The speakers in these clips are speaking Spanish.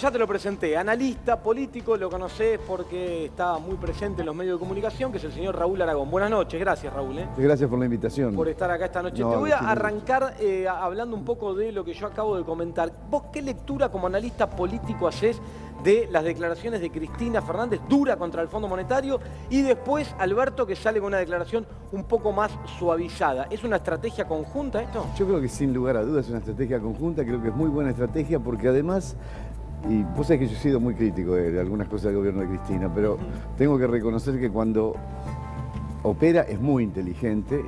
ya te lo presenté, analista político, lo conocés porque está muy presente en los medios de comunicación, que es el señor Raúl Aragón. Buenas noches, gracias Raúl. Gracias por la invitación. Por estar acá esta noche. No, te voy a arrancar hablando un poco de lo que yo acabo de comentar. ¿Vos qué lectura como analista político hacés de las declaraciones de Cristina Fernández, dura contra el Fondo Monetario, y después Alberto, que sale con una declaración un poco más suavizada? ¿Es una estrategia conjunta esto? Yo creo que sin lugar a dudas es una estrategia conjunta, creo que es muy buena estrategia porque además, y vos sabés que yo he sido muy crítico de algunas cosas del gobierno de Cristina, pero tengo que reconocer que cuando opera es muy inteligente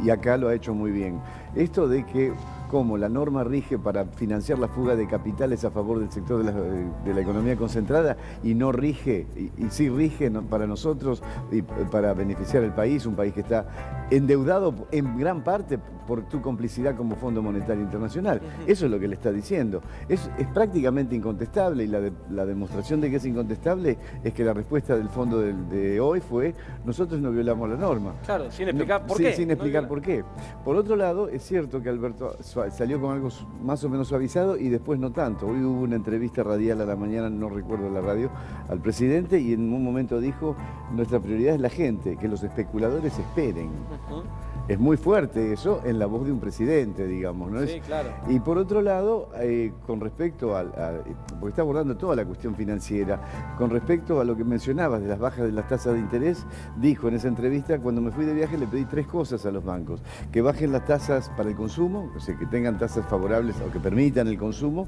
y acá lo ha hecho muy bien. Esto de que como la norma rige para financiar la fuga de capitales a favor del sector de la economía concentrada y no rige, y sí rige para nosotros y para beneficiar al país, un país que está endeudado en gran parte por tu complicidad como Fondo Monetario Internacional. Eso es lo que le está diciendo. Es prácticamente incontestable y la demostración de que es incontestable es que la respuesta del fondo de hoy fue: nosotros no violamos la norma. Claro, sin explicar por qué. Sin explicar por qué. Por otro lado, es cierto que Alberto salió con algo más o menos suavizado y después no tanto. Hoy hubo una entrevista radial a la mañana, no recuerdo la radio, al presidente, y en un momento dijo: nuestra prioridad es la gente, que los especuladores esperen. Es muy fuerte eso en la voz de un presidente, digamos, ¿no? Sí, claro. Y por otro lado, con respecto porque está abordando toda la cuestión financiera, con respecto a lo que mencionabas de las bajas de las tasas de interés, dijo en esa entrevista: cuando me fui de viaje le pedí 3 cosas a los bancos: que bajen las tasas para el consumo, o sea, que tengan tasas favorables o que permitan el consumo,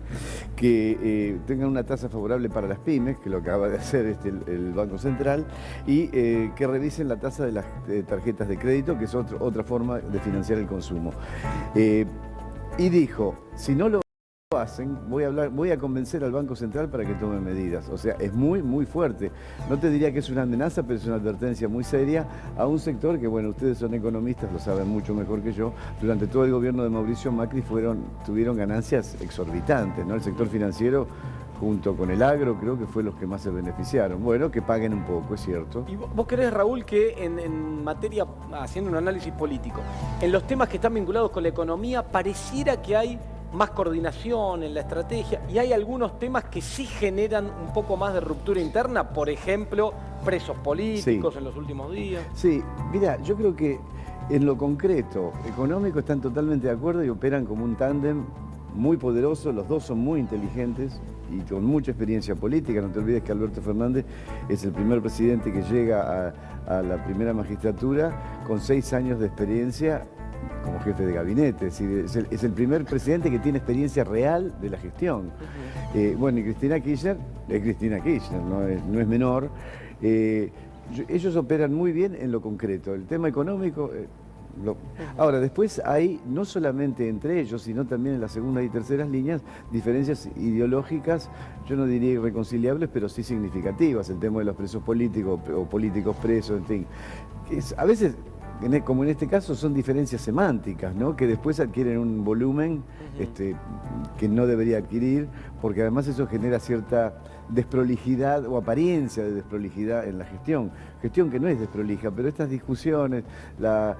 que tengan una tasa favorable para las pymes, que lo acaba de hacer el Banco Central, y que revisen la tasa de las tarjetas de crédito, que es otra forma de financiar el consumo. Y dijo: si no lo hacen, voy a convencer al Banco Central para que tome medidas. O sea, es muy, muy fuerte. No te diría que es una amenaza, pero es una advertencia muy seria a un sector que, bueno, ustedes son economistas, lo saben mucho mejor que yo. Durante todo el gobierno de Mauricio Macri tuvieron ganancias exorbitantes, ¿no? El sector financiero, junto con el agro, creo que fue los que más se beneficiaron. Bueno, que paguen un poco, es cierto. ¿Y vos creés, Raúl, que en materia, haciendo un análisis político, en los temas que están vinculados con la economía, pareciera que hay más coordinación en la estrategia, y hay algunos temas que sí generan un poco más de ruptura interna? Por ejemplo, presos políticos en los últimos días. Sí, mira, yo creo que en lo concreto, económico, están totalmente de acuerdo y operan como un tándem muy poderoso. Los dos son muy inteligentes y con mucha experiencia política. No te olvides que Alberto Fernández es el primer presidente que llega a la primera magistratura con 6 años de experiencia como jefe de gabinete. Es decir, es el primer presidente que tiene experiencia real de la gestión. Bueno, y Cristina Kirchner es Cristina Kirchner, no es menor. Ellos operan muy bien en lo concreto. El tema económico... Ahora, después hay, no solamente entre ellos, sino también en las segundas y terceras líneas, diferencias ideológicas, yo no diría irreconciliables, pero sí significativas. El tema de los presos políticos o políticos presos, en fin. A veces, como en este caso, son diferencias semánticas, ¿no? Que después adquieren un volumen que no debería adquirir, porque además eso genera cierta desprolijidad o apariencia de desprolijidad en la gestión que no es desprolija, pero estas discusiones, la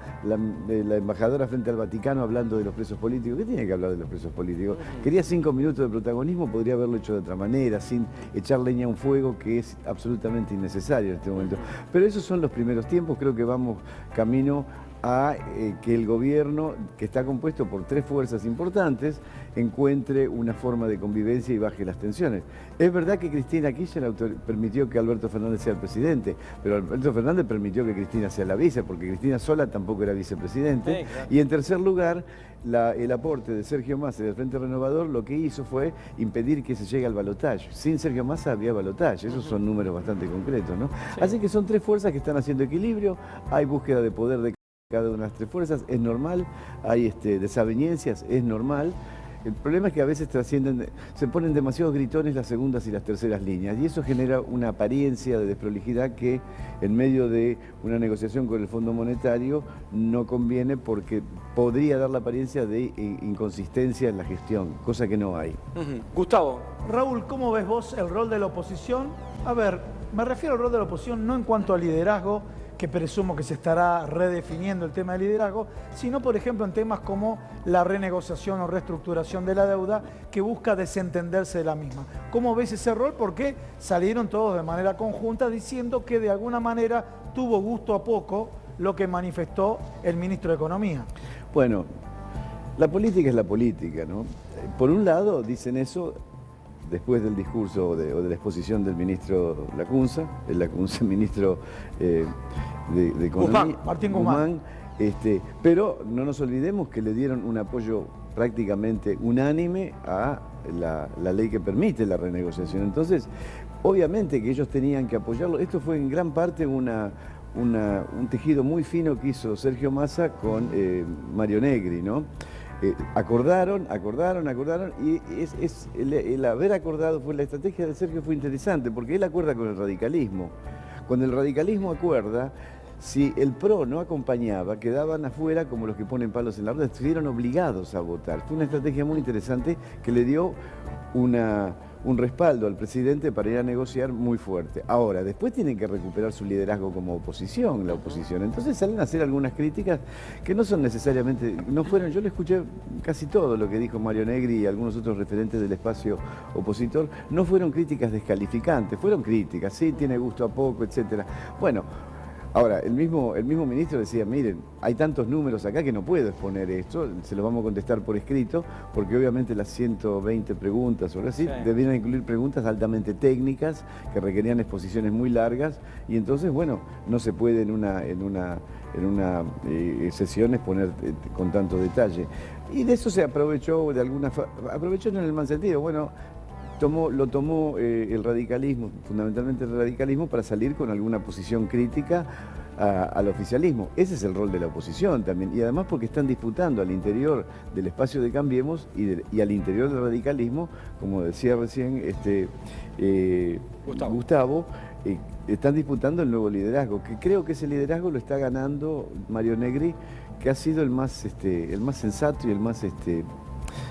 embajadora frente al Vaticano hablando de los presos políticos, ¿qué tiene que hablar de los presos políticos? Quería 5 minutos de protagonismo, podría haberlo hecho de otra manera, sin echar leña a un fuego que es absolutamente innecesario en este momento. Pero esos son los primeros tiempos, creo que vamos camino a que el gobierno, que está compuesto por 3 fuerzas importantes, encuentre una forma de convivencia y baje las tensiones. Es verdad que Cristina Kirchner permitió que Alberto Fernández sea el presidente, pero Alberto Fernández permitió que Cristina sea la vice, porque Cristina sola tampoco era vicepresidente. Sí, claro. Y en tercer lugar, el aporte de Sergio Massa del Frente Renovador lo que hizo fue impedir que se llegue al balotaje. Sin Sergio Massa había balotaje, esos son números bastante concretos, ¿no? Sí. Así que son 3 fuerzas que están haciendo equilibrio, hay búsqueda de poder de cada una de las 3 fuerzas, es normal, hay desavenencias, es normal. El problema es que a veces se ponen demasiado gritones las segundas y las terceras líneas, y eso genera una apariencia de desprolijidad que en medio de una negociación con el Fondo Monetario no conviene, porque podría dar la apariencia de inconsistencia en la gestión, cosa que no hay. Gustavo. Raúl, ¿cómo ves vos el rol de la oposición? A ver, me refiero al rol de la oposición no en cuanto a liderazgo, que presumo que se estará redefiniendo el tema del liderazgo, sino, por ejemplo, en temas como la renegociación o reestructuración de la deuda, que busca desentenderse de la misma. ¿Cómo ves ese rol? Porque salieron todos de manera conjunta diciendo que de alguna manera tuvo gusto a poco lo que manifestó el ministro de Economía. Bueno, la política es la política, ¿no? Por un lado dicen eso después del discurso o de la exposición del ministro Lacunza, ministro de Economía, Martín Guzmán. Pero no nos olvidemos que le dieron un apoyo prácticamente unánime a la ley que permite la renegociación. Entonces, obviamente que ellos tenían que apoyarlo. Esto fue en gran parte un tejido muy fino que hizo Sergio Massa con Mario Negri, ¿no? Acordaron y el haber acordado, la estrategia de Sergio fue interesante porque él acuerda con el radicalismo. Cuando el radicalismo acuerda, si el PRO no acompañaba, quedaban afuera como los que ponen palos en la rueda, estuvieron obligados a votar. Fue una estrategia muy interesante que le dio un respaldo al presidente para ir a negociar muy fuerte. Ahora, después tienen que recuperar su liderazgo como oposición, la oposición. Entonces salen a hacer algunas críticas que no son necesariamente, no fueron, yo le escuché casi todo lo que dijo Mario Negri y algunos otros referentes del espacio opositor, no fueron críticas descalificantes, fueron críticas, sí, tiene gusto a poco, etcétera. Bueno, ahora, el mismo ministro decía, miren, hay tantos números acá que no puedo exponer esto, se los vamos a contestar por escrito, porque obviamente las 120 preguntas o algo así, debieran incluir preguntas altamente técnicas, que requerían exposiciones muy largas, y entonces, bueno, no se puede en una sesión exponer con tanto detalle. Y de eso se aprovechó aprovechó en el mal sentido, bueno, lo tomó el radicalismo, fundamentalmente el radicalismo, para salir con alguna posición crítica al oficialismo. Ese es el rol de la oposición también, y además porque están disputando al interior del espacio de Cambiemos y al interior del radicalismo, como decía recién Gustavo, están disputando el nuevo liderazgo, que creo que ese liderazgo lo está ganando Mario Negri, que ha sido el más sensato y el más...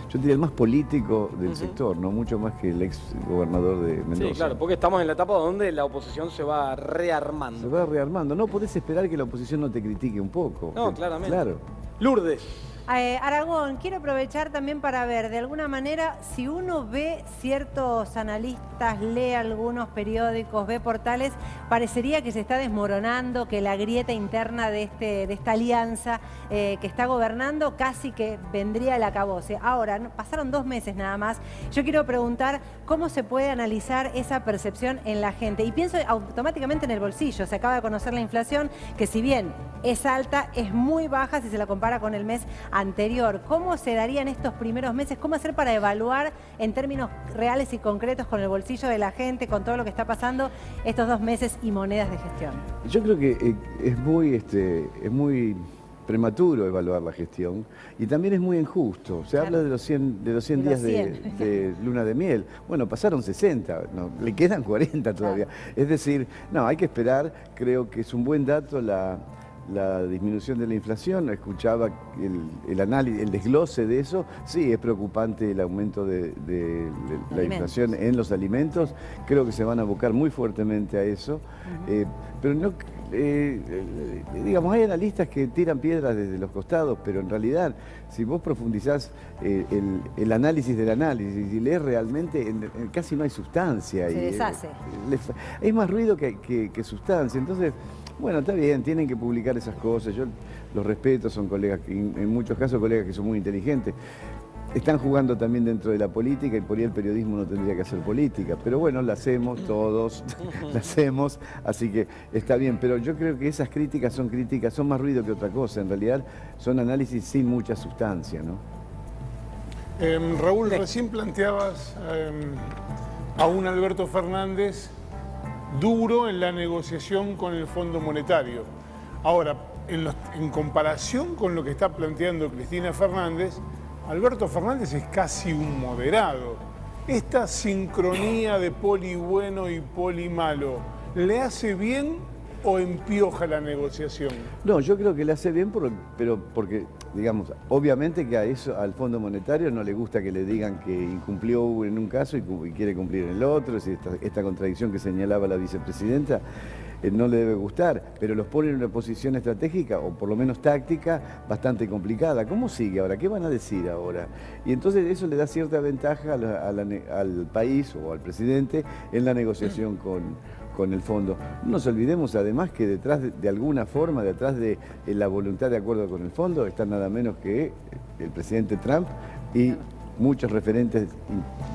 yo diría el más político del sector, no mucho más que el ex gobernador de Mendoza. Sí, claro, porque estamos en la etapa donde la oposición se va rearmando. Se va rearmando. No podés esperar que la oposición no te critique un poco. No, claramente. Claro. Lourdes. Aragón, quiero aprovechar también para ver, de alguna manera, si uno ve ciertos analistas, lee algunos periódicos, ve portales, parecería que se está desmoronando, que la grieta interna de esta alianza que está gobernando casi que vendría al acabose. Ahora, pasaron 2 meses nada más. Yo quiero preguntar cómo se puede analizar esa percepción en la gente. Y pienso automáticamente en el bolsillo. Se acaba de conocer la inflación, que si bien es alta, es muy baja si se la compara con el mes anterior. ¿Cómo se darían estos primeros meses? ¿Cómo hacer para evaluar en términos reales y concretos con el bolsillo de la gente, con todo lo que está pasando estos 2 meses y monedas de gestión? Yo creo que es muy prematuro evaluar la gestión y también es muy injusto. Se habla de los 100 días de luna de miel. Bueno, pasaron 60, no, le quedan 40 todavía. Claro. Es decir, no, hay que esperar. Creo que es un buen dato la disminución de la inflación. Escuchaba el análisis, el desglose de eso. Sí, es preocupante el aumento de la inflación en los alimentos. Creo que se van a abocar muy fuertemente a eso. Pero no... digamos, hay analistas que tiran piedras desde los costados, pero en realidad, si vos profundizás el análisis del análisis y lees realmente, casi no hay sustancia. Se deshace. Hay más ruido que sustancia. Entonces, bueno, está bien, tienen que publicar esas cosas. Yo los respeto, son colegas, en muchos casos colegas que son muy inteligentes. Están jugando también dentro de la política y por ahí el periodismo no tendría que hacer política. Pero bueno, la hacemos todos, la hacemos, así que está bien. Pero yo creo que esas críticas son más ruido que otra cosa. En realidad son análisis sin mucha sustancia, ¿no? Raúl, recién planteabas a un Alberto Fernández duro en la negociación con el Fondo Monetario. Ahora, en comparación con lo que está planteando Cristina Fernández, Alberto Fernández es casi un moderado. Esta sincronía de poli bueno y poli malo, ¿le hace bien o empioja la negociación? No, yo creo que le hace bien, pero porque, digamos, obviamente que al Fondo Monetario no le gusta que le digan que incumplió en un caso y quiere cumplir en el otro, es esta contradicción que señalaba la vicepresidenta. no le debe gustar, pero los pone en una posición estratégica, o por lo menos táctica, bastante complicada. ¿Cómo sigue ahora? ¿Qué van a decir ahora? Y entonces eso le da cierta ventaja al país o al presidente en la negociación con el fondo. No nos olvidemos además que detrás de alguna forma, detrás de la voluntad de acuerdo con el fondo, están nada menos que el presidente Trump y muchos referentes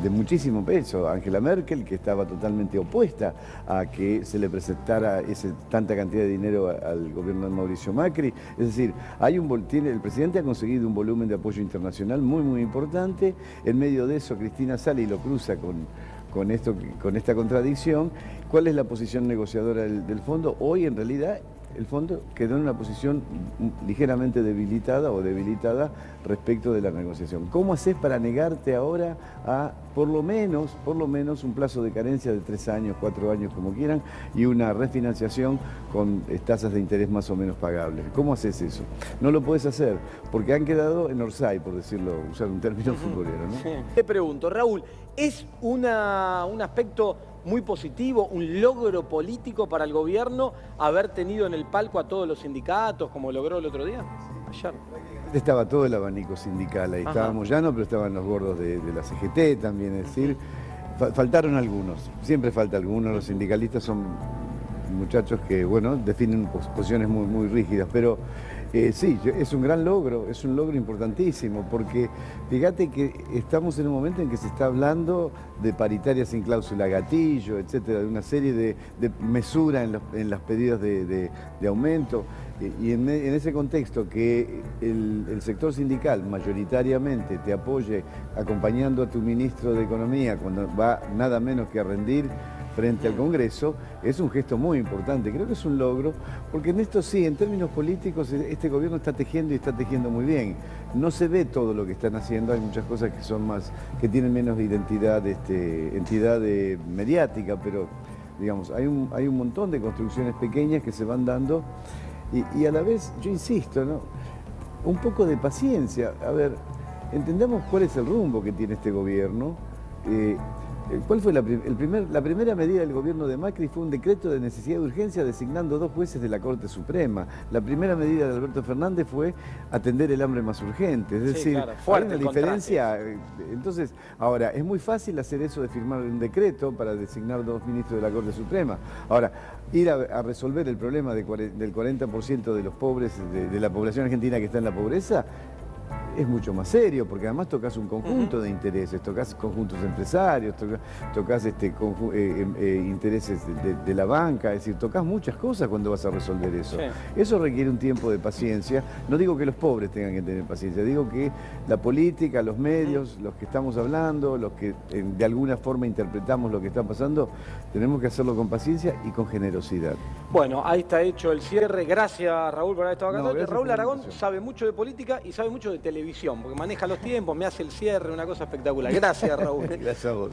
de muchísimo peso. Angela Merkel, que estaba totalmente opuesta a que se le presentara tanta cantidad de dinero al gobierno de Mauricio Macri. Es decir, el presidente ha conseguido un volumen de apoyo internacional muy, muy importante. En medio de eso, Cristina sale y lo cruza con esta contradicción. ¿Cuál es la posición negociadora del fondo? Hoy, en realidad, el fondo quedó en una posición ligeramente debilitada respecto de la negociación. ¿Cómo haces para negarte ahora a por lo menos un plazo de carencia de 3 años, 4 años, como quieran, y una refinanciación con tasas de interés más o menos pagables? ¿Cómo haces eso? No lo puedes hacer, porque han quedado en Orsay, por decirlo, usar un término futbolero, ¿no? Sí. Te pregunto, Raúl, ¿es un aspecto muy positivo, un logro político para el gobierno haber tenido en el palco a todos los sindicatos, como logró el otro día? Ayer. Estaba todo el abanico sindical, ahí estaba Moyano, pero estaban los gordos de la CGT también, es decir, faltaron algunos, siempre falta algunos, los sindicalistas son muchachos que, bueno, definen posiciones muy, muy rígidas, pero sí, es un gran logro, es un logro importantísimo, porque fíjate que estamos en un momento en que se está hablando de paritarias sin cláusula gatillo, etcétera, de una serie de mesura en las pedidas de aumento, y en ese contexto que el sector sindical mayoritariamente te apoye acompañando a tu ministro de Economía cuando va nada menos que a rendir frente al Congreso, es un gesto muy importante. Creo que es un logro, porque en esto sí, en términos políticos, este gobierno está tejiendo y está tejiendo muy bien. No se ve todo lo que están haciendo, hay muchas cosas que tienen menos entidad mediática, pero digamos, hay un montón de construcciones pequeñas que se van dando y a la vez, yo insisto, ¿no? Un poco de paciencia. A ver, entendamos cuál es el rumbo que tiene este gobierno. ¿Cuál fue la primera medida del gobierno de Macri? Fue un decreto de necesidad de urgencia designando 2 jueces de la Corte Suprema. La primera medida de Alberto Fernández fue atender el hambre más urgente. Es decir, claro, hay una diferencia. Entonces, ahora, es muy fácil hacer eso de firmar un decreto para designar 2 ministros de la Corte Suprema. Ahora, ir a resolver el problema del 40% de los pobres, de la población argentina que está en la pobreza, es mucho más serio, porque además tocas un conjunto de intereses, tocas conjuntos empresarios, tocas intereses de la banca, es decir, tocas muchas cosas cuando vas a resolver eso. Sí. Eso requiere un tiempo de paciencia. No digo que los pobres tengan que tener paciencia, digo que la política, los medios, los que estamos hablando, los que de alguna forma interpretamos lo que está pasando, tenemos que hacerlo con paciencia y con generosidad. Bueno, ahí está hecho el cierre. Gracias, Raúl, por haber estado acá. No, Raúl Aragón sabe mucho de política y sabe mucho de televisión, porque maneja los tiempos, me hace el cierre, una cosa espectacular. Gracias, Raúl. Gracias a vos.